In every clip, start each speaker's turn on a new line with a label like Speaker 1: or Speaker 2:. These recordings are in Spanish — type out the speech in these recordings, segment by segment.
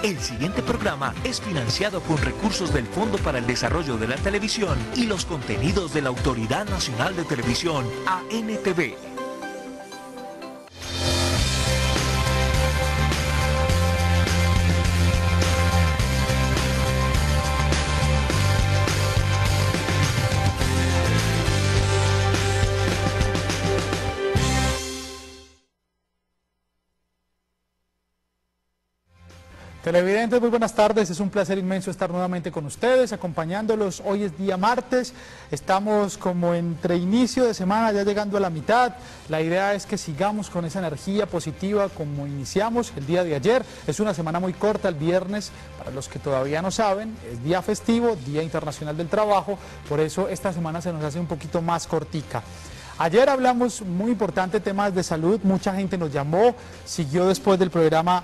Speaker 1: El siguiente programa es financiado con recursos del Fondo para el Desarrollo de la Televisión y los contenidos de la Autoridad Nacional de Televisión, ANTV.
Speaker 2: Televidentes, muy buenas tardes, es un placer inmenso estar nuevamente con ustedes, acompañándolos. Hoy es día martes, estamos como entre inicio de semana, ya llegando a la mitad. La idea es que sigamos con esa energía positiva como iniciamos el día de ayer. Es una semana muy corta, el viernes, para los que todavía no saben, es día festivo, Día Internacional del Trabajo, por eso esta semana se nos hace un poquito más cortica. Ayer hablamos muy importante temas de salud, mucha gente nos llamó, siguió después del programa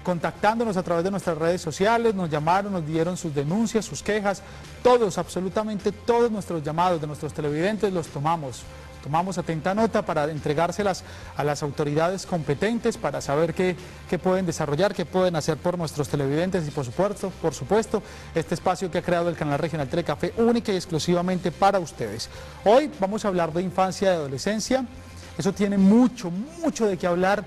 Speaker 2: contactándonos a través de nuestras redes sociales, nos llamaron, nos dieron sus denuncias, sus quejas, todos, absolutamente todos nuestros llamados de nuestros televidentes los tomamos atenta nota para entregárselas a las autoridades competentes para saber qué pueden desarrollar, qué pueden hacer por nuestros televidentes y por supuesto, este espacio que ha creado el canal regional Telecafé única y exclusivamente para ustedes. Hoy vamos a hablar de infancia y adolescencia, eso tiene mucho de qué hablar.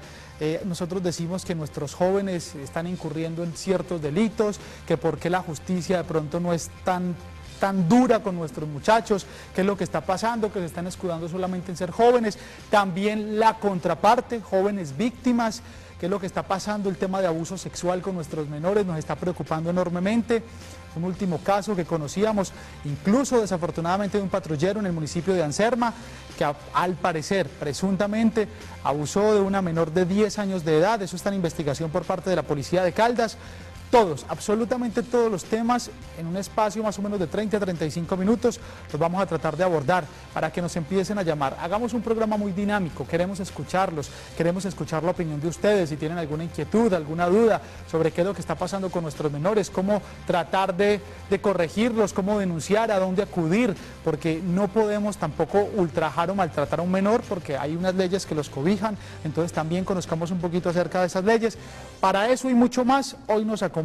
Speaker 2: Nosotros decimos que nuestros jóvenes están incurriendo en ciertos delitos, que por qué la justicia de pronto no es tan dura con nuestros muchachos, qué es lo que está pasando, que se están escudando solamente en ser jóvenes, también la contraparte, jóvenes víctimas, qué es lo que está pasando, el tema de abuso sexual con nuestros menores nos está preocupando enormemente. Un último caso que conocíamos, incluso desafortunadamente de un patrullero en el municipio de Anserma, que al parecer, presuntamente, abusó de una menor de 10 años de edad, eso está en investigación por parte de la policía de Caldas. Todos, absolutamente todos los temas en un espacio más o menos de 30 a 35 minutos los vamos a tratar de abordar para que nos empiecen a llamar. Hagamos un programa muy dinámico, queremos escucharlos, queremos escuchar la opinión de ustedes, si tienen alguna inquietud, alguna duda sobre qué es lo que está pasando con nuestros menores, cómo tratar de corregirlos, cómo denunciar, a dónde acudir, porque no podemos tampoco ultrajar o maltratar a un menor porque hay unas leyes que los cobijan, entonces también conozcamos un poquito acerca de esas leyes. Para eso y mucho más, hoy nos acompaña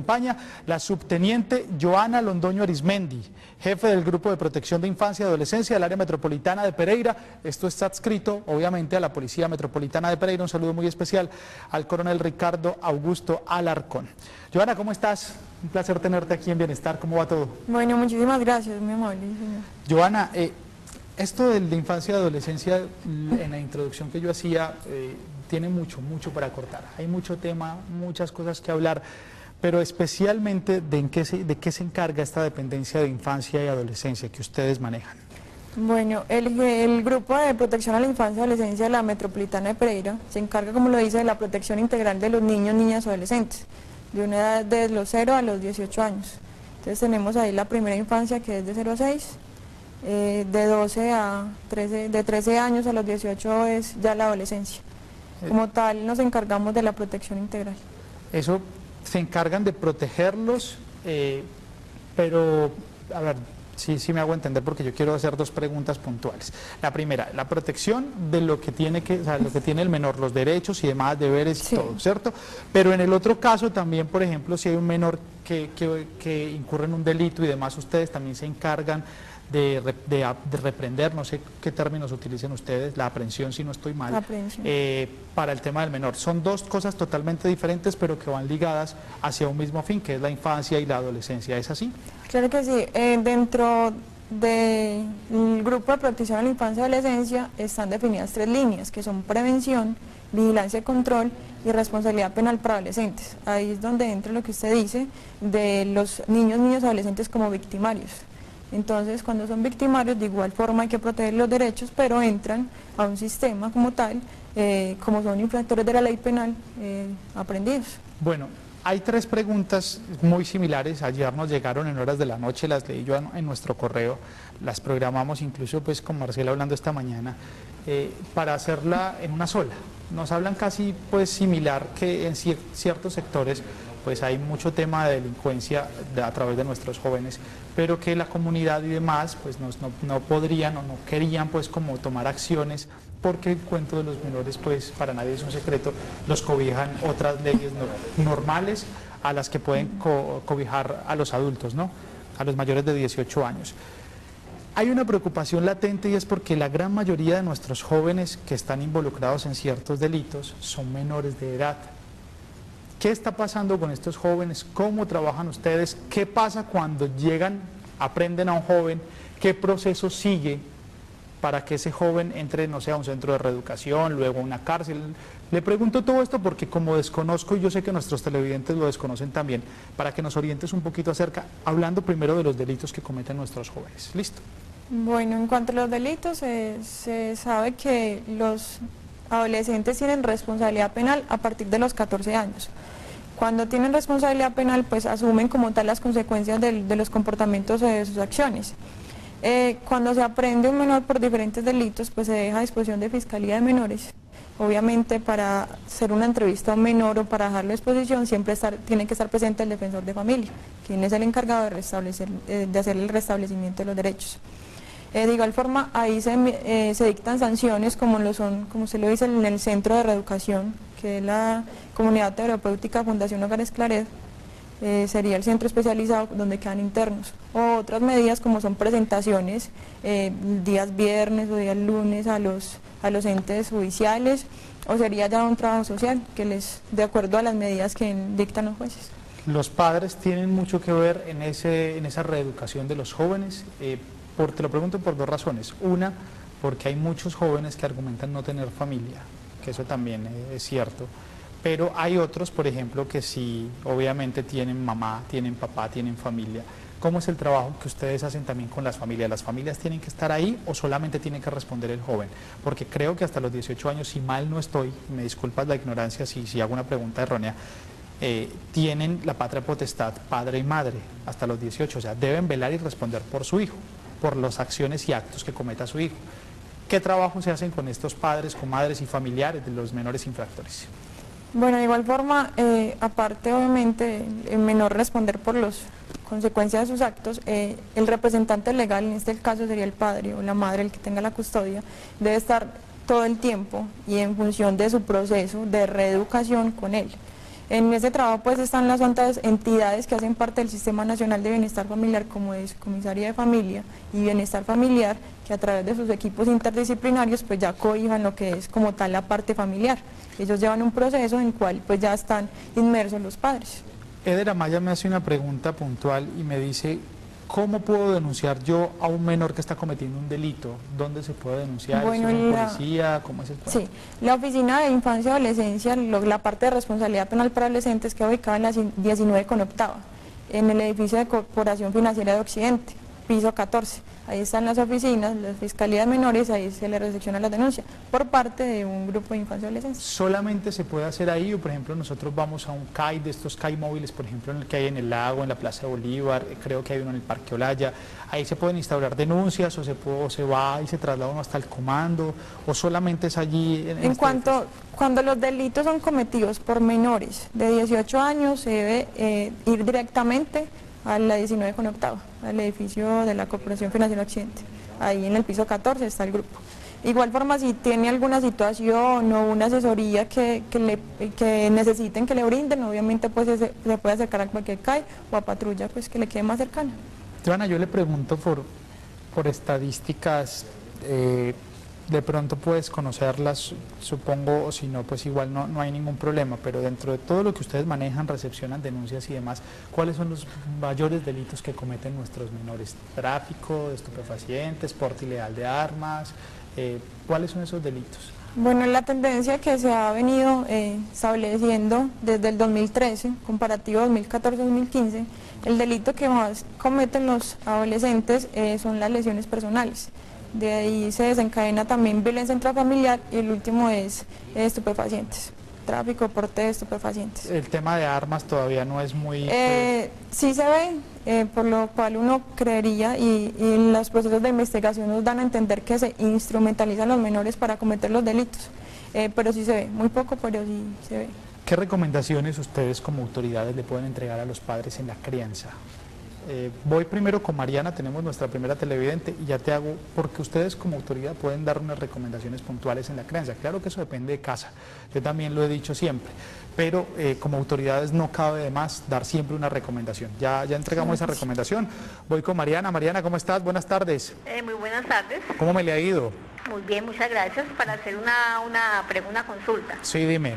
Speaker 2: la subteniente Joana Londoño Arismendi, jefe del Grupo de Protección de Infancia y Adolescencia del área metropolitana de Pereira. Esto está adscrito, obviamente, a la Policía Metropolitana de Pereira. Un saludo muy especial al coronel Ricardo Augusto Alarcón. Joana, ¿cómo estás? Un placer tenerte aquí en Bienestar. ¿Cómo va todo?
Speaker 3: Bueno, muchísimas gracias, muy amable, señor.
Speaker 2: Joana, esto de infancia y adolescencia, en la introducción que yo hacía, tiene mucho para cortar. Hay mucho tema, muchas cosas que hablar, pero especialmente de qué se encarga esta dependencia de infancia y adolescencia que ustedes manejan.
Speaker 3: Bueno, el Grupo de Protección a la Infancia y Adolescencia de la Metropolitana de Pereira se encarga, como lo dice, de la protección integral de los niños, niñas y adolescentes, de una edad de los 0 a los 18 años. Entonces tenemos ahí la primera infancia, que es de 0 a 6, de 12 a 13, de 13 años a los 18 es ya la adolescencia. Como tal, nos encargamos de la protección integral.
Speaker 2: Eso se encargan de protegerlos, pero, a ver, sí me hago entender porque yo quiero hacer dos preguntas puntuales. La primera, la protección de lo que tiene lo que tiene el menor, los derechos y demás, deberes y todo, ¿cierto? Pero en el otro caso también, por ejemplo, si hay un menor que incurre en un delito y demás, ustedes también se encargan de reprender, no sé qué términos utilicen ustedes, la aprehensión, si no estoy mal, para el tema del menor. Son dos cosas totalmente diferentes, pero que van ligadas hacia un mismo fin, que es la infancia y la adolescencia. ¿Es así?
Speaker 3: Claro que sí. Dentro del Grupo de Protección a la Infancia y Adolescencia están definidas 3 líneas, que son prevención, vigilancia y control y responsabilidad penal para adolescentes. Ahí es donde entra lo que usted dice de los niños y adolescentes como victimarios. Entonces, cuando son victimarios, de igual forma hay que proteger los derechos, pero entran a un sistema como tal, como son infractores de la ley penal, aprendidos.
Speaker 2: Bueno, hay 3 preguntas muy similares. Ayer nos llegaron en horas de la noche, las leí yo en nuestro correo, las programamos incluso pues con Marcela hablando esta mañana, para hacerla en una sola. Nos hablan casi pues similar, que en ciertos sectores pues hay mucho tema de delincuencia a través de nuestros jóvenes, pero que la comunidad y demás pues no podrían o no querían pues como tomar acciones, porque el cuento de los menores pues para nadie es un secreto, los cobijan otras leyes normales a las que pueden cobijar a los adultos, ¿no? A los mayores de 18 años. Hay una preocupación latente y es porque la gran mayoría de nuestros jóvenes que están involucrados en ciertos delitos son menores de edad. ¿Qué está pasando con estos jóvenes? ¿Cómo trabajan ustedes? ¿Qué pasa cuando llegan, aprenden a un joven? ¿Qué proceso sigue para que ese joven entre, no sé, a un centro de reeducación, luego a una cárcel? Le pregunto todo esto porque como desconozco, y yo sé que nuestros televidentes lo desconocen también, para que nos orientes un poquito acerca, hablando primero de los delitos que cometen nuestros jóvenes. ¿Listo?
Speaker 3: Bueno, en cuanto a los delitos, se sabe que los adolescentes tienen responsabilidad penal a partir de los 14 años. Cuando tienen responsabilidad penal, pues asumen como tal las consecuencias de los comportamientos de sus acciones. Cuando se aprende un menor por diferentes delitos, pues se deja a disposición de Fiscalía de Menores. Obviamente, para hacer una entrevista a un menor o para dejarlo a disposición, siempre tiene que estar presente el defensor de familia, quien es el encargado de hacer el restablecimiento de los derechos. De igual forma, ahí se dictan sanciones como se lo dice en el Centro de Reeducación, que es la Comunidad Terapéutica Fundación Hogares Claret, sería el centro especializado donde quedan internos, o otras medidas como son presentaciones días viernes o días lunes a los entes judiciales, o sería ya un trabajo social que de acuerdo a las medidas que dictan los jueces.
Speaker 2: Los padres tienen mucho que ver en esa reeducación de los jóvenes. Te lo pregunto por dos razones. Una, porque hay muchos jóvenes que argumentan no tener familia, que eso también es cierto. Pero hay otros, por ejemplo, que sí, obviamente tienen mamá, tienen papá, tienen familia. ¿Cómo es el trabajo que ustedes hacen también con las familias? ¿Las familias tienen que estar ahí o solamente tiene que responder el joven? Porque creo que hasta los 18 años, si mal no estoy, me disculpas la ignorancia si hago una pregunta errónea, tienen la patria potestad padre y madre hasta los 18, o sea, deben velar y responder por su hijo, por las acciones y actos que cometa su hijo. ¿Qué trabajo se hacen con estos padres, comadres y familiares de los menores infractores?
Speaker 3: Bueno, de igual forma, aparte obviamente el menor responder por las consecuencias de sus actos, el representante legal, en este caso sería el padre o la madre, el que tenga la custodia, debe estar todo el tiempo y en función de su proceso de reeducación con él. En ese trabajo pues están las otras entidades que hacen parte del Sistema Nacional de Bienestar Familiar, como es Comisaría de Familia y Bienestar Familiar, que a través de sus equipos interdisciplinarios pues ya cobijan lo que es como tal la parte familiar. Ellos llevan un proceso en el cual pues ya están inmersos los padres.
Speaker 2: Eder Amaya me hace una pregunta puntual y me dice, ¿cómo puedo denunciar yo a un menor que está cometiendo un delito? ¿Dónde se puede denunciar?
Speaker 3: Bueno,
Speaker 2: ¿Es una policía? ¿Cómo es el cuento?
Speaker 3: Sí, la Oficina de Infancia y Adolescencia, la parte de responsabilidad penal para adolescentes, queda ubicada en la 19 con octava, en el edificio de Corporación Financiera de Occidente, piso 14. Ahí están las oficinas, la Fiscalía de Menores, ahí se le recepciona la denuncia por parte de un grupo de infancia y adolescencia.
Speaker 2: ¿Solamente se puede hacer ahí o por ejemplo nosotros vamos a un CAI de estos CAI móviles, por ejemplo en el que hay en el lago, en la Plaza de Bolívar, creo que hay uno en el Parque Olaya, ahí se pueden instaurar denuncias o se va y se traslada uno hasta el comando o solamente es allí?
Speaker 3: Cuando los delitos son cometidos por menores de 18 años se debe ir directamente a la 19 con octava, al edificio de la Corporación Financiera Occidente. Ahí en el piso 14 está el grupo. Igual forma, si tiene alguna situación o una asesoría que necesiten que le brinden, obviamente pues se puede acercar a cualquier CAI o a patrulla pues que le quede más cercana.
Speaker 2: Joana, yo le pregunto por estadísticas, de pronto puedes conocerlas, supongo, o si no, pues igual no hay ningún problema, pero dentro de todo lo que ustedes manejan, recepcionan denuncias y demás, ¿cuáles son los mayores delitos que cometen nuestros menores? ¿Tráfico de estupefacientes, porte ilegal de armas? ¿Cuáles son esos delitos?
Speaker 3: Bueno, la tendencia que se ha venido estableciendo desde el 2013, comparativo 2014-2015, el delito que más cometen los adolescentes son las lesiones personales. De ahí se desencadena también violencia intrafamiliar y el último es estupefacientes, tráfico, porte de estupefacientes.
Speaker 2: El tema de armas todavía no es muy...
Speaker 3: Sí se ve, por lo cual uno creería y los procesos de investigación nos dan a entender que se instrumentalizan los menores para cometer los delitos, pero sí se ve, muy poco, pero sí se ve.
Speaker 2: ¿Qué recomendaciones ustedes como autoridades le pueden entregar a los padres en la crianza? Voy primero con Mariana, tenemos nuestra primera televidente y ya te hago, porque ustedes como autoridad pueden dar unas recomendaciones puntuales en la crianza. Claro que eso depende de casa, yo también lo he dicho siempre, pero como autoridades no cabe de más dar siempre una recomendación. Ya entregamos esa recomendación. Voy con Mariana. Mariana, ¿cómo estás? Buenas tardes.
Speaker 4: Muy buenas tardes.
Speaker 2: ¿Cómo me le ha ido?
Speaker 4: Muy bien, muchas gracias. Para hacer una consulta.
Speaker 2: Sí, dime.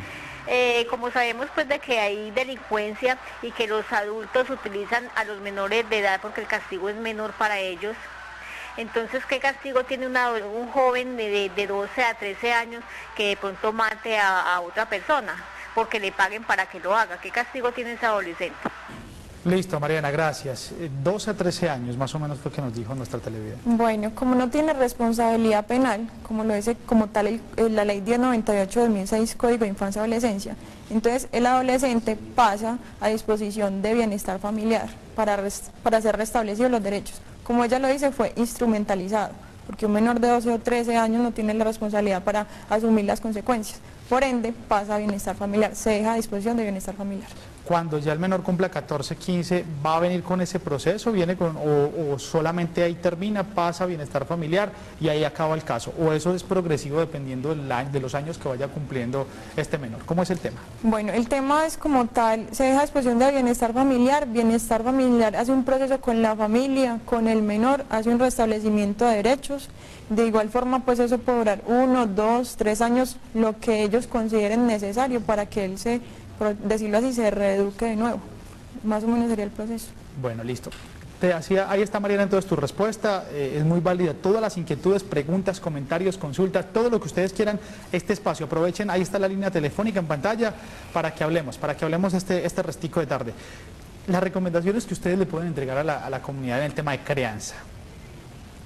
Speaker 4: Como sabemos pues de que hay delincuencia y que los adultos utilizan a los menores de edad porque el castigo es menor para ellos, entonces ¿qué castigo tiene un joven de 12 a 13 años que de pronto mate a otra persona porque le paguen para que lo haga? ¿Qué castigo tiene ese adolescente?
Speaker 2: Listo, Mariana, gracias. 12 a 13 años, más o menos fue que nos dijo nuestra televidente.
Speaker 3: Bueno, como no tiene responsabilidad penal, como lo dice como tal la ley 1098/2006, Código de Infancia y Adolescencia, entonces el adolescente pasa a disposición de bienestar familiar para ser restablecidos los derechos. Como ella lo dice, fue instrumentalizado, porque un menor de 12 o 13 años no tiene la responsabilidad para asumir las consecuencias. Por ende, pasa a bienestar familiar, se deja a disposición de bienestar familiar.
Speaker 2: Cuando ya el menor cumpla 14, 15, ¿va a venir con ese proceso? ¿Viene o solamente ahí termina, pasa a bienestar familiar y ahí acaba el caso? ¿O eso es progresivo dependiendo de los años que vaya cumpliendo este menor? ¿Cómo es el tema?
Speaker 3: Bueno, el tema es como tal, se deja a disposición de bienestar familiar hace un proceso con la familia, con el menor, hace un restablecimiento de derechos. De igual forma, pues eso puede durar 1, 2, 3 años, lo que ellos consideren necesario para que él por decirlo así, se reeduque de nuevo. Más o menos sería el proceso.
Speaker 2: Bueno, listo. Ahí está, Mariana, entonces tu respuesta es muy válida. Todas las inquietudes, preguntas, comentarios, consultas, todo lo que ustedes quieran, este espacio, aprovechen, ahí está la línea telefónica en pantalla para que hablemos este restico de tarde. Las recomendaciones que ustedes le pueden entregar a la comunidad en el tema de crianza.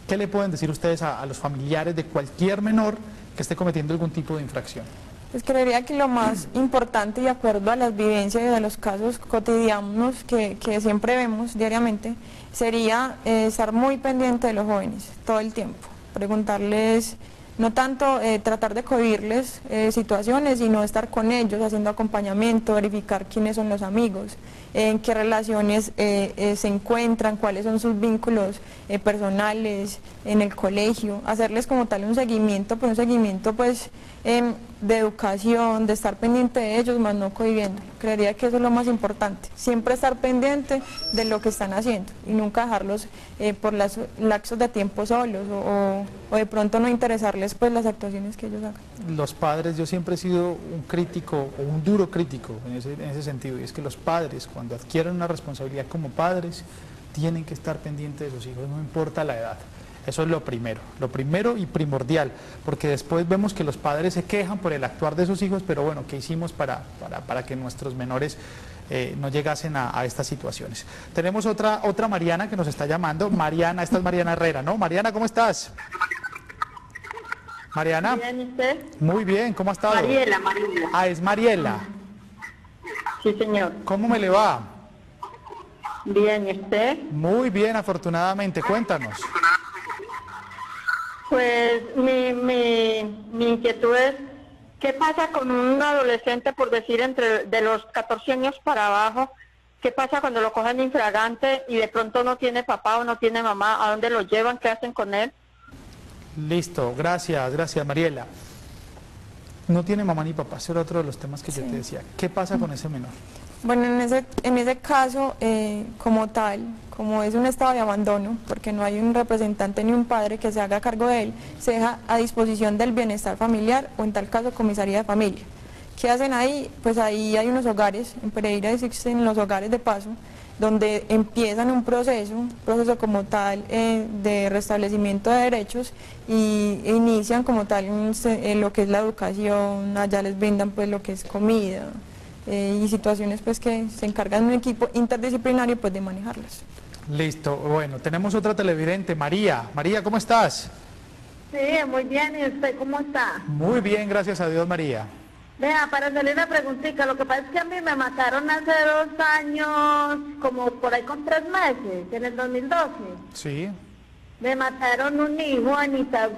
Speaker 2: ¿Qué le pueden decir ustedes a los familiares de cualquier menor que esté cometiendo algún tipo de infracción?
Speaker 3: Pues creería que lo más importante, y de acuerdo a las vivencias y a los casos cotidianos que siempre vemos diariamente, sería estar muy pendiente de los jóvenes todo el tiempo, preguntarles, no tanto tratar de cohibirles situaciones, sino estar con ellos, haciendo acompañamiento, verificar quiénes son los amigos, en qué relaciones se encuentran, cuáles son sus vínculos personales en el colegio, hacerles como tal un seguimiento pues de educación, de estar pendiente de ellos, más no cohibiendo. Creería que eso es lo más importante, siempre estar pendiente de lo que están haciendo y nunca dejarlos por lapsos de tiempo solos o de pronto no interesarles pues las actuaciones que ellos hagan.
Speaker 2: Los padres, yo siempre he sido un crítico o un duro crítico en ese sentido, y es que los padres cuando adquieren una responsabilidad como padres tienen que estar pendientes de sus hijos, no importa la edad. Eso es lo primero y primordial, porque después vemos que los padres se quejan por el actuar de sus hijos, pero bueno, ¿qué hicimos para que nuestros menores no llegasen a estas situaciones? Tenemos otra Mariana que nos está llamando. Mariana, esta es Mariana Herrera, ¿no? Mariana, ¿cómo estás? Mariana.
Speaker 5: Bien, ¿y usted?
Speaker 2: Muy bien, ¿cómo ha estado?
Speaker 5: Mariela.
Speaker 2: Ah, es Mariela.
Speaker 5: Sí, señor.
Speaker 2: ¿Cómo me le va?
Speaker 5: Bien, ¿y usted?
Speaker 2: Muy bien, afortunadamente, cuéntanos.
Speaker 5: Pues mi inquietud es, ¿qué pasa con un adolescente, por decir, de los 14 años para abajo? ¿Qué pasa cuando lo cogen infragante y de pronto no tiene papá o no tiene mamá? ¿A dónde lo llevan? ¿Qué hacen con él?
Speaker 2: Listo, gracias Mariela. No tiene mamá ni papá, ese era otro de los temas que yo te decía. ¿Qué pasa con ese menor?
Speaker 3: Bueno, en ese caso, como tal, como es un estado de abandono, porque no hay un representante ni un padre que se haga cargo de él, se deja a disposición del bienestar familiar o en tal caso comisaría de familia. ¿Qué hacen ahí? Pues ahí hay unos hogares, en Pereira existen los hogares de paso, donde empiezan un proceso como tal de restablecimiento de derechos y inician como tal lo que es la educación, allá les brindan pues lo que es comida, y situaciones pues que se encargan un equipo interdisciplinario pues de manejarlas.
Speaker 2: Listo, bueno, tenemos otra televidente, María. María, ¿cómo estás?
Speaker 5: Sí, muy bien, ¿y usted cómo está?
Speaker 2: Muy bien, gracias a Dios, María.
Speaker 5: Vea, para hacerle una preguntita, lo que pasa es que a mí me mataron hace 2 años, como por ahí con 3 meses, en el 2012.
Speaker 2: Sí.
Speaker 5: Me mataron un hijo, Anita,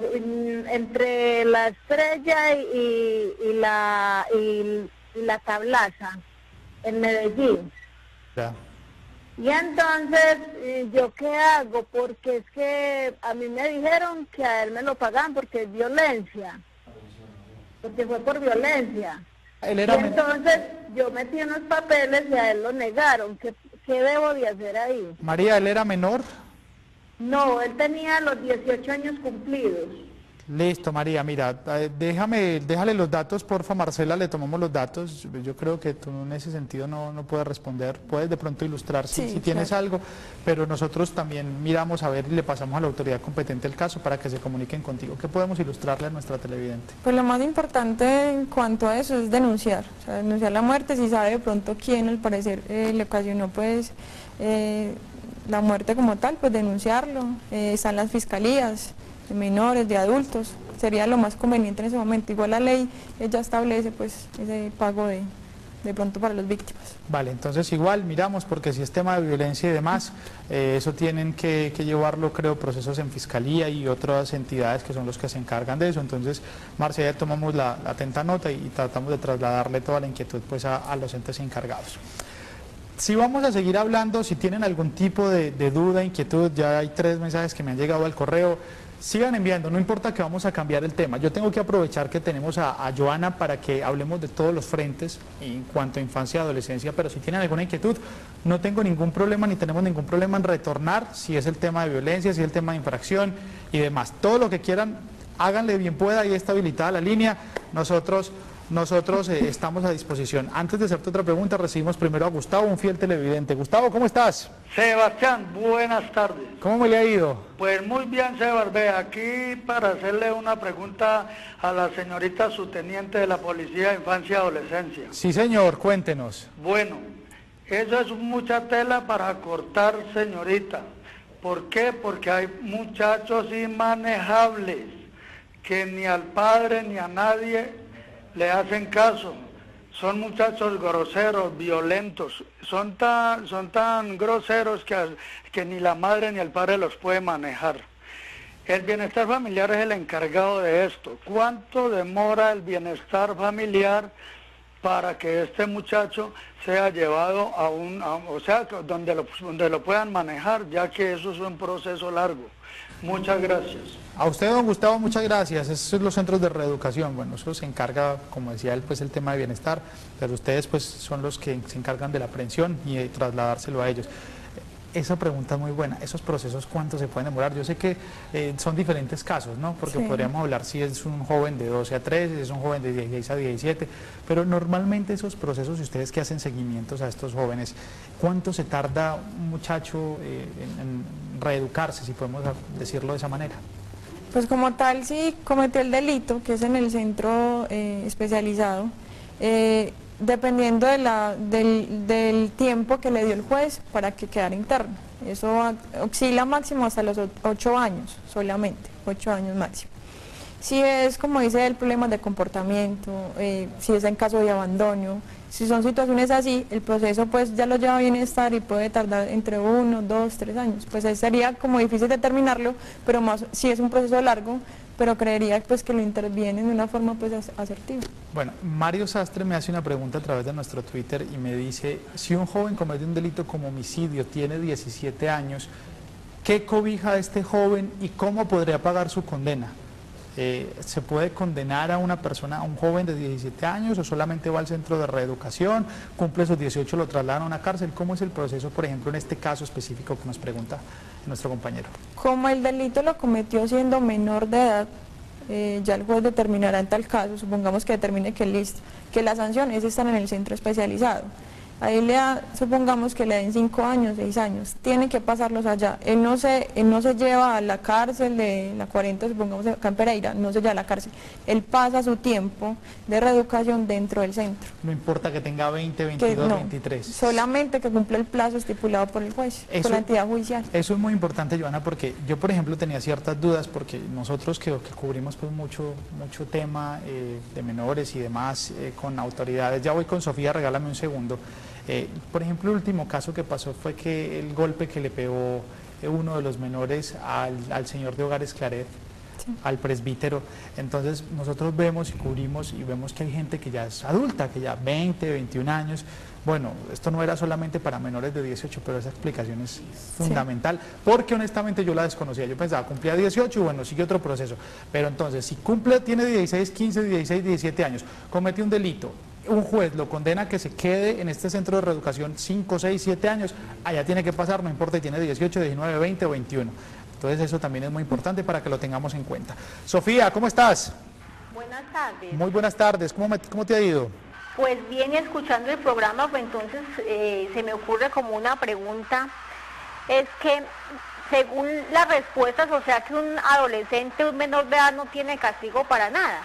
Speaker 5: entre la Estrella y la Tablaza, en Medellín.
Speaker 2: Ya.
Speaker 5: Y entonces, ¿yo qué hago? Porque es que a mí me dijeron que a él me lo pagan porque es violencia. Porque fue por violencia.
Speaker 2: él era
Speaker 6: Y entonces yo metí unos papeles y a él lo negaron. ¿Qué debo de hacer ahí?
Speaker 2: María, ¿él era menor?
Speaker 6: No, él tenía los 18 años cumplidos.
Speaker 2: Listo, María, mira, déjale los datos, porfa, Marcela, le tomamos los datos. Yo creo que tú en ese sentido no puedes responder, puedes de pronto ilustrar si tienes algo, pero nosotros también miramos a ver y le pasamos a la autoridad competente el caso para que se comuniquen contigo. ¿Qué podemos ilustrarle a nuestra televidente?
Speaker 3: Pues lo más importante en cuanto a eso es denunciar, o sea, denunciar la muerte, si sabe de pronto quién al parecer le ocasionó pues la muerte como tal, pues denunciarlo. Están las fiscalías de menores, de adultos, sería lo más conveniente en ese momento. Igual la ley ya establece pues ese pago de pronto para las víctimas.
Speaker 2: Vale, entonces igual miramos, porque si es tema de violencia y demás, eso tienen que llevarlo, creo, procesos en fiscalía y otras entidades que son los que se encargan de eso. Entonces, Marcia, ya tomamos la atenta nota y tratamos de trasladarle toda la inquietud pues a los entes encargados. Si vamos a seguir hablando, si tienen algún tipo de duda, inquietud, ya hay 3 mensajes que me han llegado al correo. Sigan enviando, no importa que vamos a cambiar el tema. Yo tengo que aprovechar que tenemos a Joana para que hablemos de todos los frentes en cuanto a infancia y adolescencia, pero si tienen alguna inquietud, no tengo ningún problema ni tenemos ningún problema en retornar, si es el tema de violencia, si es el tema de infracción y demás. Todo lo que quieran, háganle bien pueda, ahí está habilitada la línea, nosotros estamos a disposición. Antes de hacerte otra pregunta, recibimos primero a Gustavo, un fiel televidente. Gustavo, ¿cómo estás?
Speaker 7: Sebastián, buenas tardes.
Speaker 2: ¿Cómo me le ha ido?
Speaker 7: Pues muy bien, Sebastián. Aquí para hacerle una pregunta a la señorita subteniente de la Policía de Infancia y Adolescencia.
Speaker 2: Sí, señor, cuéntenos.
Speaker 7: Bueno, eso es mucha tela para cortar, señorita. ¿Por qué? Porque hay muchachos inmanejables que ni al padre ni a nadie le hacen caso. Son muchachos groseros, violentos, son tan groseros que ni la madre ni el padre los puede manejar. El bienestar familiar es el encargado de esto. ¿Cuánto demora el bienestar familiar para que este muchacho sea llevado o sea, donde lo puedan manejar, ya que eso es un proceso largo? Muchas gracias.
Speaker 2: A usted, don Gustavo, muchas gracias. Esos son los centros de reeducación. Bueno, eso se encarga, como decía él, pues el tema de bienestar, pero ustedes pues son los que se encargan de la aprehensión y de trasladárselo a ellos. Esa pregunta es muy buena. ¿Esos procesos cuánto se pueden demorar? Yo sé que son diferentes casos, ¿no? Porque podríamos hablar si es un joven de 12 a 13, si es un joven de 16 a 17, pero normalmente esos procesos, y ustedes que hacen seguimientos a estos jóvenes, ¿cuánto se tarda un muchacho en reeducarse, si podemos decirlo de esa manera?
Speaker 3: Pues como tal, si cometió el delito, que es en el centro especializado, dependiendo del tiempo que le dio el juez para que quedara interno. Eso oscila máximo hasta los 8 años, solamente, 8 años máximo. Si es, como dice él, problemas de comportamiento, si es en caso de abandono, si son situaciones así, el proceso pues ya lo lleva a bienestar y puede tardar entre 1, 2, 3 años. Pues sería como difícil determinarlo, pero más si es un proceso largo, pero creería pues que lo intervienen de una forma pues asertiva.
Speaker 2: Bueno, Mario Sastre me hace una pregunta a través de nuestro Twitter y me dice, si un joven comete un delito como homicidio, tiene 17 años, ¿qué cobija a este joven y cómo podría pagar su condena? ¿Se puede condenar a una persona, a un joven de 17 años o solamente va al centro de reeducación, cumple sus 18, lo trasladan a una cárcel? ¿Cómo es el proceso, por ejemplo, en este caso específico que nos pregunta nuestro compañero?
Speaker 3: Como el delito lo cometió siendo menor de edad, ya el juez determinará en tal caso, supongamos que determine que la sanción es estar en el centro especializado. Ahí supongamos que le den 5 años, 6 años, tiene que pasarlos allá. Él no se lleva a la cárcel de la 40, supongamos acá en Pereira, no se lleva a la cárcel. Él pasa su tiempo de reeducación dentro del centro.
Speaker 2: No importa que tenga 20, 22, 23.
Speaker 3: Solamente que cumpla el plazo estipulado por el juez, por la entidad judicial.
Speaker 2: Eso es muy importante, Joana, porque yo, por ejemplo, tenía ciertas dudas, porque nosotros que cubrimos pues mucho tema de menores y demás con autoridades. Ya voy con Sofía, regálame un segundo. Por ejemplo, el último caso que pasó fue que el golpe que le pegó uno de los menores al señor de Hogares Claret, al presbítero. Entonces nosotros vemos y cubrimos y vemos que hay gente que ya es adulta, que ya 20, 21 años. Bueno, esto no era solamente para menores de 18, pero esa explicación es fundamental, porque honestamente yo la desconocía. Yo pensaba, cumplía 18 y bueno, sigue otro proceso. Pero entonces, si tiene 16, 15, 16, 17 años, comete un delito, un juez lo condena a que se quede en este centro de reeducación 5, 6, 7 años, allá tiene que pasar, no importa si tiene 18, 19, 20 o 21. Entonces eso también es muy importante para que lo tengamos en cuenta. Sofía, ¿cómo estás?
Speaker 4: Buenas tardes.
Speaker 2: Muy buenas tardes, ¿cómo te ha ido?
Speaker 4: Pues bien, escuchando el programa, pues entonces se me ocurre como una pregunta, es que según las respuestas, o sea que un adolescente, un menor de edad no tiene castigo para nada.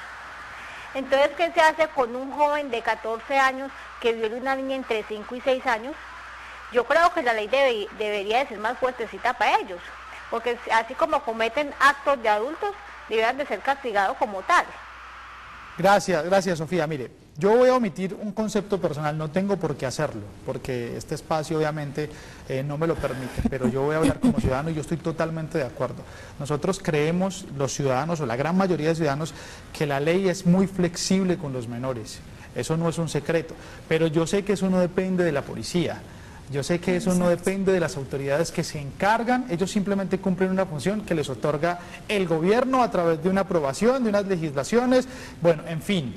Speaker 4: Entonces, ¿qué se hace con un joven de 14 años que viole una niña entre 5 y 6 años? Yo creo que la ley debería de ser más fuertecita para ellos, porque así como cometen actos de adultos, deberían de ser castigados como tal.
Speaker 2: Gracias Sofía. Mire, yo voy a omitir un concepto personal, no tengo por qué hacerlo, porque este espacio obviamente no me lo permite, pero yo voy a hablar como ciudadano y yo estoy totalmente de acuerdo. Nosotros creemos, los ciudadanos, o la gran mayoría de ciudadanos, que la ley es muy flexible con los menores, eso no es un secreto, pero yo sé que eso no depende de la policía. Yo sé que eso no depende de las autoridades que se encargan, ellos simplemente cumplen una función que les otorga el gobierno a través de una aprobación, de unas legislaciones, bueno, en fin.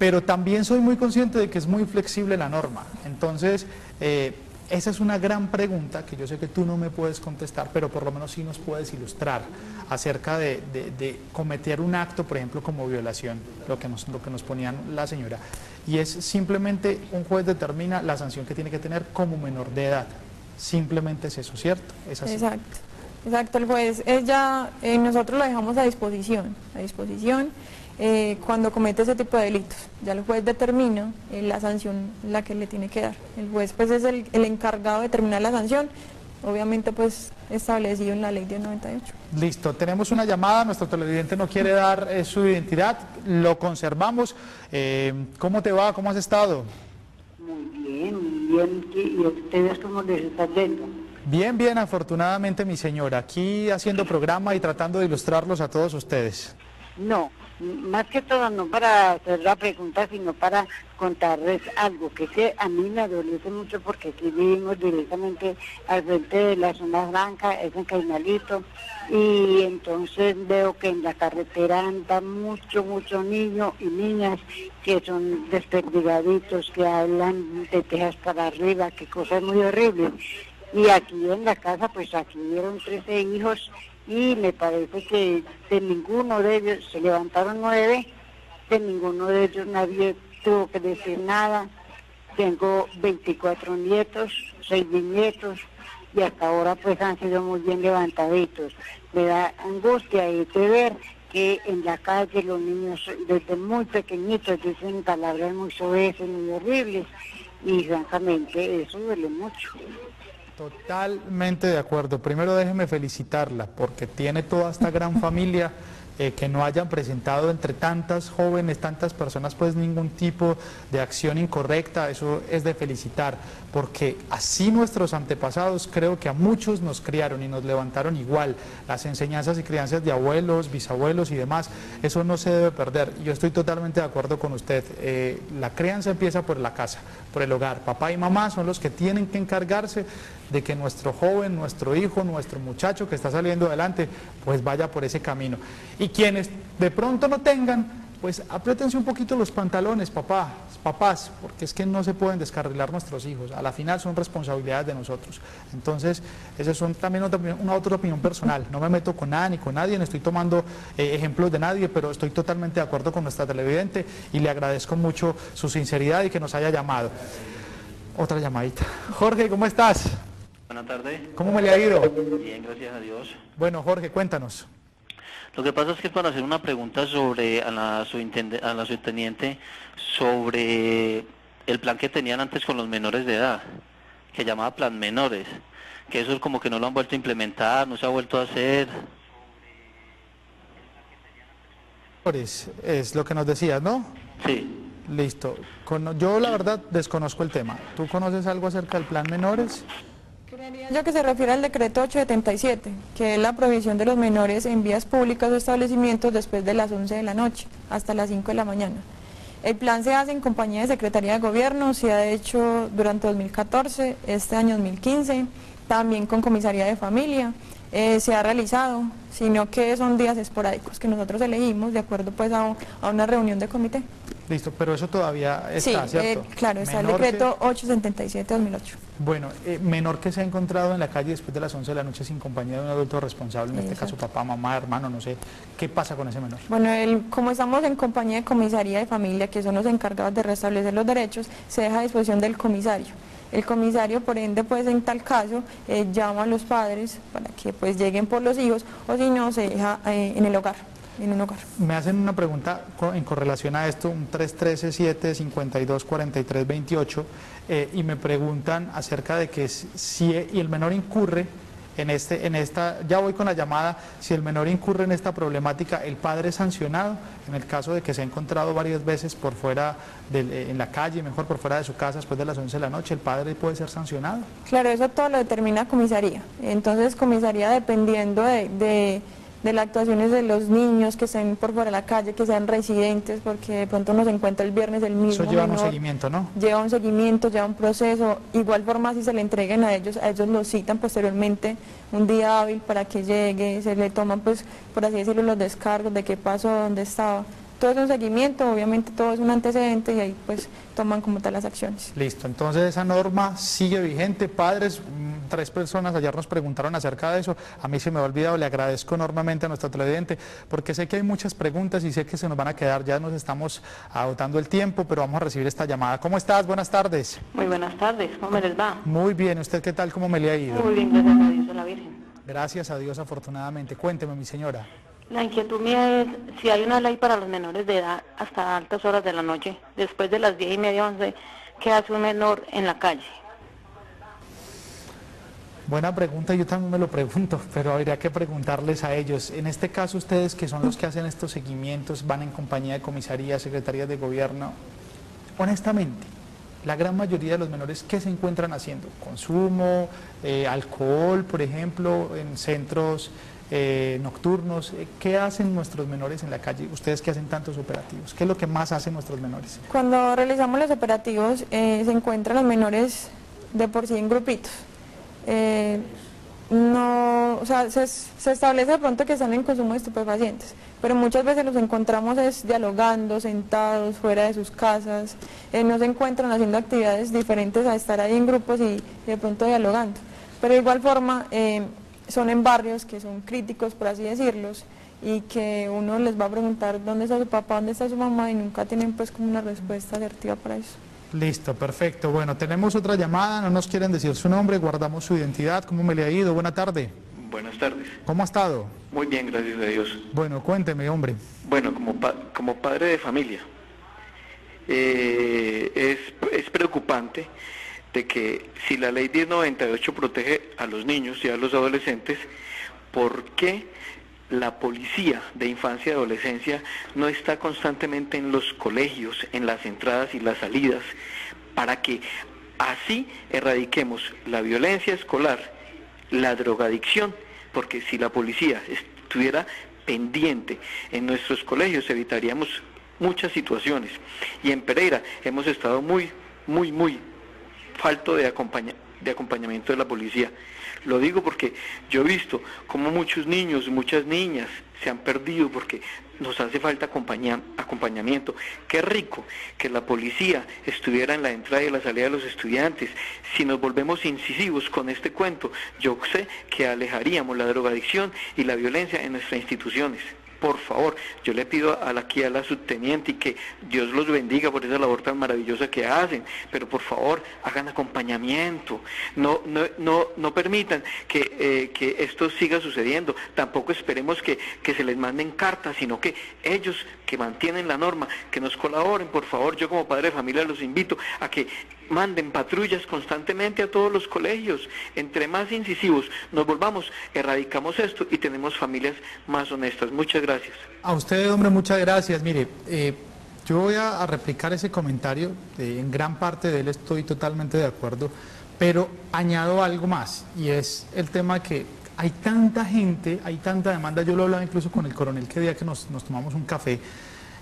Speaker 2: Pero también soy muy consciente de que es muy flexible la norma. Entonces, esa es una gran pregunta que yo sé que tú no me puedes contestar, pero por lo menos sí nos puedes ilustrar acerca de cometer un acto, por ejemplo, como violación, lo que nos ponían la señora. Y es simplemente un juez determina la sanción que tiene que tener como menor de edad. Simplemente es eso, ¿cierto? Es así.
Speaker 3: Exacto, el juez, nosotros lo dejamos a disposición, cuando comete ese tipo de delitos. Ya el juez determina la sanción la que le tiene que dar. El juez pues es el encargado de determinar la sanción, obviamente pues establecido en la ley 1098.
Speaker 2: Listo, tenemos una llamada, nuestro televidente no quiere dar su identidad, lo conservamos. ¿Cómo te va? ¿Cómo has estado?
Speaker 8: Muy bien, ¿y ustedes cómo les está yendo?
Speaker 2: Bien, bien, afortunadamente mi señora, aquí haciendo programa y tratando de ilustrarlos a todos ustedes.
Speaker 8: No, más que todo no para hacer la pregunta, sino para contarles algo que a mí me adolece mucho porque aquí vivimos directamente al frente de la zona franca, es en Cainalito, y entonces veo que en la carretera andan muchos niños y niñas que son desperdigaditos, que hablan de tejas para arriba, que cosas muy horribles. Y aquí en la casa, pues aquí vieron 13 hijos, y me parece que de ninguno de ellos, se levantaron 9, de ninguno de ellos nadie tuvo que decir nada. Tengo 24 nietos, 6 bisnietos, y hasta ahora pues han sido muy bien levantaditos. Me da angustia de ver que en la calle los niños desde muy pequeñitos dicen palabras muy soeces, muy horribles, y francamente eso duele mucho.
Speaker 2: Totalmente de acuerdo. Primero déjeme felicitarla porque tiene toda esta gran familia, que no hayan presentado entre tantas jóvenes, tantas personas, pues ningún tipo de acción incorrecta. Eso es de felicitar, porque así nuestros antepasados creo que a muchos nos criaron y nos levantaron igual. Las enseñanzas y crianzas de abuelos, bisabuelos y demás, eso no se debe perder. Yo estoy totalmente de acuerdo con usted. La crianza empieza por la casa, por el hogar. Papá y mamá son los que tienen que encargarse de que nuestro joven, nuestro hijo, nuestro muchacho que está saliendo adelante, pues vaya por ese camino. Y quienes de pronto no tengan, pues apriétense un poquito los pantalones, papás, porque es que no se pueden descarrilar nuestros hijos. A la final son responsabilidades de nosotros. Entonces, esa es también una otra opinión personal. No me meto con nada ni con nadie, no estoy tomando ejemplos de nadie, pero estoy totalmente de acuerdo con nuestra televidente y le agradezco mucho su sinceridad y que nos haya llamado. Otra llamadita. Jorge, ¿cómo estás?
Speaker 9: Buenas tardes.
Speaker 2: ¿Cómo me le ha ido?
Speaker 9: Bien, gracias a Dios.
Speaker 2: Bueno, Jorge, cuéntanos.
Speaker 9: Lo que pasa es que para hacer una pregunta a la subteniente sobre el plan que tenían antes con los menores de edad, que llamaba Plan Menores, que eso es como que no lo han vuelto a implementar, no se ha vuelto a hacer.
Speaker 2: Es lo que nos decías, ¿no?
Speaker 9: Sí.
Speaker 2: Listo. Yo la verdad desconozco el tema. ¿Tú conoces algo acerca del Plan Menores?
Speaker 3: Yo que se refiere al decreto 877, que es la prohibición de los menores en vías públicas o establecimientos después de las 11 de la noche hasta las 5 de la mañana. El plan se hace en compañía de Secretaría de Gobierno, se ha hecho durante 2014, este año 2015, también con Comisaría de Familia, se ha realizado, sino que son días esporádicos que nosotros elegimos de acuerdo pues a una reunión de comité.
Speaker 2: Listo, pero eso todavía está,
Speaker 3: sí,
Speaker 2: ¿cierto?
Speaker 3: Claro, está el decreto 877-2008.
Speaker 2: Bueno, menor que se ha encontrado en la calle después de las 11 de la noche sin compañía de un adulto responsable, en este caso papá, mamá, hermano, no sé, ¿qué pasa con ese menor?
Speaker 3: Bueno, como estamos en compañía de comisaría de familia, que son los encargados de restablecer los derechos, se deja a disposición del comisario. El comisario, por ende, pues en tal caso, llama a los padres para que pues lleguen por los hijos, o si no, se deja en el hogar. En un hogar.
Speaker 2: Me hacen una pregunta en correlación a esto, un 313-752-4328, y me preguntan acerca de que si el menor incurre en esta, ya voy con la llamada, si el menor incurre en esta problemática, el padre es sancionado en el caso de que se ha encontrado varias veces por fuera, en la calle, mejor por fuera de su casa después de las 11 de la noche, ¿el padre puede ser sancionado?
Speaker 3: Claro, eso todo lo determina comisaría. Entonces comisaría, dependiendo de las actuaciones de los niños que estén por fuera de la calle, que sean residentes, porque de pronto nos encuentra el viernes el mismo
Speaker 2: Eso lleva
Speaker 3: menor,
Speaker 2: un seguimiento, ¿no?
Speaker 3: Lleva un seguimiento, lleva un proceso. Igual forma, si se le entreguen a ellos los citan posteriormente un día hábil para que llegue, se le toman, pues, por así decirlo, los descargos de qué pasó, dónde estaba. Todo es un seguimiento, obviamente todo es un antecedente y ahí pues toman como tal las acciones.
Speaker 2: Listo, entonces esa norma sigue vigente. Padres, 3 personas ayer nos preguntaron acerca de eso, a mí se me ha olvidado, le agradezco enormemente a nuestro televidente, porque sé que hay muchas preguntas y sé que se nos van a quedar, ya nos estamos agotando el tiempo, pero vamos a recibir esta llamada. ¿Cómo estás? Buenas tardes.
Speaker 10: Muy buenas tardes, ¿cómo me les va?
Speaker 2: Muy bien, ¿usted qué tal? ¿Cómo me le ha ido?
Speaker 10: Muy bien, gracias a Dios, a la Virgen.
Speaker 2: Gracias a Dios, afortunadamente. Cuénteme, mi señora.
Speaker 10: La inquietud mía es si hay una ley para los menores de edad hasta altas horas de la noche, después de las 10:30, 11, ¿qué hace un menor en la calle?
Speaker 2: Buena pregunta, yo también me lo pregunto, pero habría que preguntarles a ellos. En este caso, ustedes que son los que hacen estos seguimientos, van en compañía de comisarías, secretarías de gobierno, honestamente, la gran mayoría de los menores, ¿qué se encuentran haciendo? ¿Consumo, alcohol, por ejemplo, en centros nocturnos? ¿Qué hacen nuestros menores en la calle? Ustedes que hacen tantos operativos, ¿qué es lo que más hacen nuestros menores?
Speaker 3: Cuando realizamos los operativos se encuentran los menores de por sí en grupitos. No, o sea, se establece de pronto que están en consumo de estupefacientes, pero muchas veces los encontramos dialogando, sentados, fuera de sus casas, no se encuentran haciendo actividades diferentes a estar ahí en grupos y de pronto dialogando. Pero de igual forma son en barrios que son críticos, por así decirlos, y que uno les va a preguntar dónde está su papá, dónde está su mamá, y nunca tienen pues como una respuesta asertiva para eso.
Speaker 2: Listo, perfecto. Bueno, tenemos otra llamada, no nos quieren decir su nombre, guardamos su identidad. ¿Cómo me le ha ido? Buena tarde.
Speaker 11: Buenas tardes.
Speaker 2: ¿Cómo ha estado?
Speaker 11: Muy bien, gracias a Dios.
Speaker 2: Bueno, cuénteme, hombre.
Speaker 11: Bueno, como padre de familia, es preocupante de que si la ley 1098 protege a los niños y a los adolescentes, ¿por qué la policía de infancia y adolescencia no está constantemente en los colegios, en las entradas y las salidas, para que así erradiquemos la violencia escolar, la drogadicción? Porque si la policía estuviera pendiente en nuestros colegios, evitaríamos muchas situaciones. Y en Pereira hemos estado muy falto de acompañamiento de la policía. Lo digo porque yo he visto cómo muchos niños, muchas niñas se han perdido porque nos hace falta acompañamiento. Qué rico que la policía estuviera en la entrada y la salida de los estudiantes. Si nos volvemos incisivos con este cuento, yo sé que alejaríamos la drogadicción y la violencia en nuestras instituciones. Por favor, yo le pido aquí a la subteniente y que Dios los bendiga por esa labor tan maravillosa que hacen, pero por favor hagan acompañamiento, no permitan que esto siga sucediendo, tampoco esperemos que se les manden cartas, sino que ellos que mantienen la norma, que nos colaboren. Por favor, yo como padre de familia los invito a que manden patrullas constantemente a todos los colegios. Entre más incisivos nos volvamos, erradicamos esto y tenemos familias más honestas. Muchas gracias.
Speaker 2: A usted, hombre, muchas gracias. Mire, yo voy a replicar ese comentario, en gran parte de él estoy totalmente de acuerdo, pero añado algo más, y es el tema que hay tanta gente, hay tanta demanda. Yo lo hablaba incluso con el coronel que día que nos tomamos un café,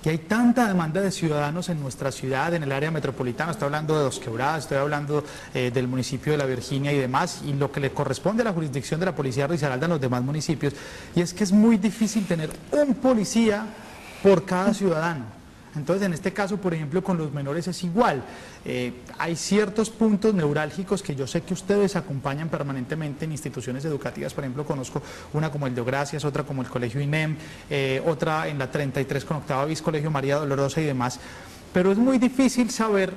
Speaker 2: y hay tanta demanda de ciudadanos en nuestra ciudad, en el área metropolitana. Estoy hablando de Dos Quebradas, estoy hablando del municipio de La Virginia y demás, y lo que le corresponde a la jurisdicción de la policía de Risaralda en los demás municipios, y es que es muy difícil tener un policía por cada ciudadano. Entonces, en este caso, por ejemplo, con los menores es igual. Hay ciertos puntos neurálgicos que yo sé que ustedes acompañan permanentemente en instituciones educativas. Por ejemplo, conozco una como el de Gracias, otra como el Colegio INEM, otra en la 33 con Octava Bis, Colegio María Dolorosa y demás. Pero es muy difícil saber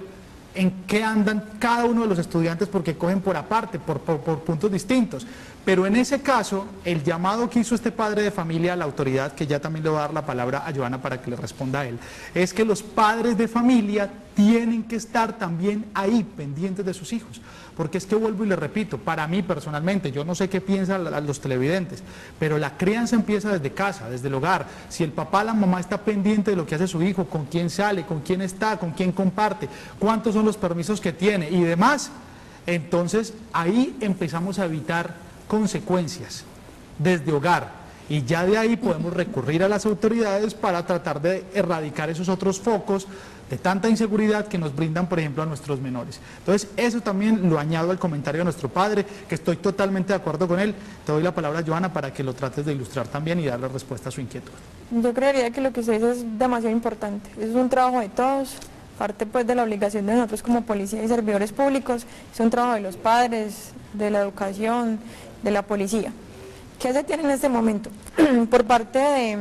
Speaker 2: en qué andan cada uno de los estudiantes porque cogen por aparte, por puntos distintos. Pero en ese caso, el llamado que hizo este padre de familia a la autoridad, que ya también le voy a dar la palabra a Joana para que le responda a él, es que los padres de familia tienen que estar también ahí, pendientes de sus hijos. Porque es que vuelvo y le repito, para mí personalmente, yo no sé qué piensan los televidentes, pero la crianza empieza desde casa, desde el hogar. Si el papá, la mamá está pendiente de lo que hace su hijo, con quién sale, con quién está, con quién comparte, cuántos son los permisos que tiene y demás, entonces ahí empezamos a evitar consecuencias desde hogar y ya de ahí podemos recurrir a las autoridades para tratar de erradicar esos otros focos de tanta inseguridad que nos brindan, por ejemplo, a nuestros menores. Entonces, eso también lo añado al comentario de nuestro padre, que estoy totalmente de acuerdo con él. Te doy la palabra, Joana, para que lo trates de ilustrar también y darle respuesta a su inquietud.
Speaker 3: Yo creería que lo que usted dice es demasiado importante. Es un trabajo de todos, parte pues de la obligación de nosotros como policía y servidores públicos, es un trabajo de los padres, de la educación, de la policía. ¿Qué se tiene en este momento? Por parte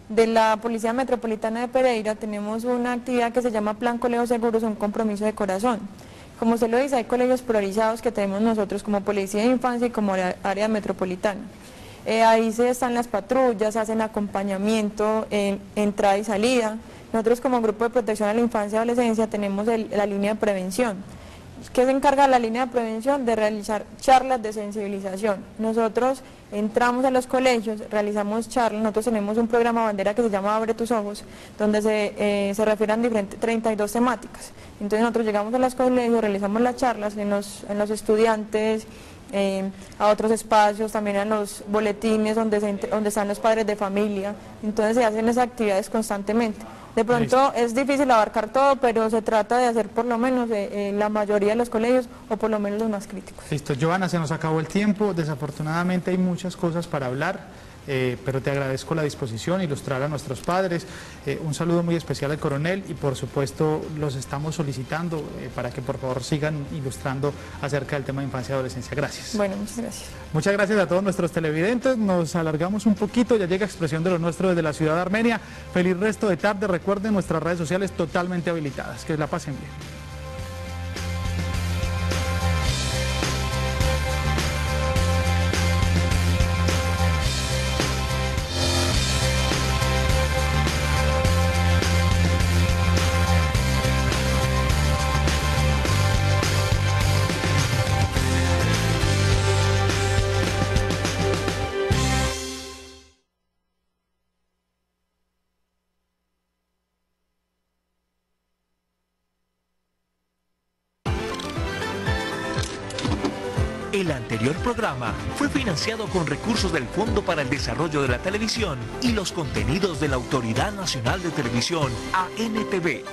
Speaker 3: de la Policía Metropolitana de Pereira tenemos una actividad que se llama Plan Colegios Seguros, un compromiso de corazón. Como usted lo dice, hay colegios priorizados que tenemos nosotros como Policía de Infancia y como área metropolitana. Ahí se están las patrullas, hacen acompañamiento en entrada y salida. Nosotros como Grupo de Protección a la Infancia y Adolescencia tenemos la línea de prevención. ¿Qué se encarga la línea de prevención? De realizar charlas de sensibilización. Nosotros entramos a los colegios, realizamos charlas, nosotros tenemos un programa bandera que se llama Abre tus ojos, donde se refieren diferentes 32 temáticas. Entonces nosotros llegamos a los colegios, realizamos las charlas en los estudiantes, a otros espacios, también en los boletines donde están los padres de familia. Entonces se hacen esas actividades constantemente. De pronto es difícil abarcar todo, pero se trata de hacer por lo menos la mayoría de los colegios o por lo menos los más críticos.
Speaker 2: Listo, Joana, se nos acabó el tiempo, desafortunadamente hay muchas cosas para hablar, pero te agradezco la disposición, ilustrar a nuestros padres, un saludo muy especial al coronel y por supuesto los estamos solicitando para que por favor sigan ilustrando acerca del tema de infancia y adolescencia. Gracias.
Speaker 3: Bueno, muchas gracias.
Speaker 2: Muchas gracias a todos nuestros televidentes, nos alargamos un poquito, ya llega Expresión de lo Nuestro desde la ciudad de Armenia. Feliz resto de tarde, recuerden nuestras redes sociales totalmente habilitadas, que la pasen bien.
Speaker 1: El anterior programa fue financiado con recursos del Fondo para el Desarrollo de la Televisión y los contenidos de la Autoridad Nacional de Televisión, ANTV.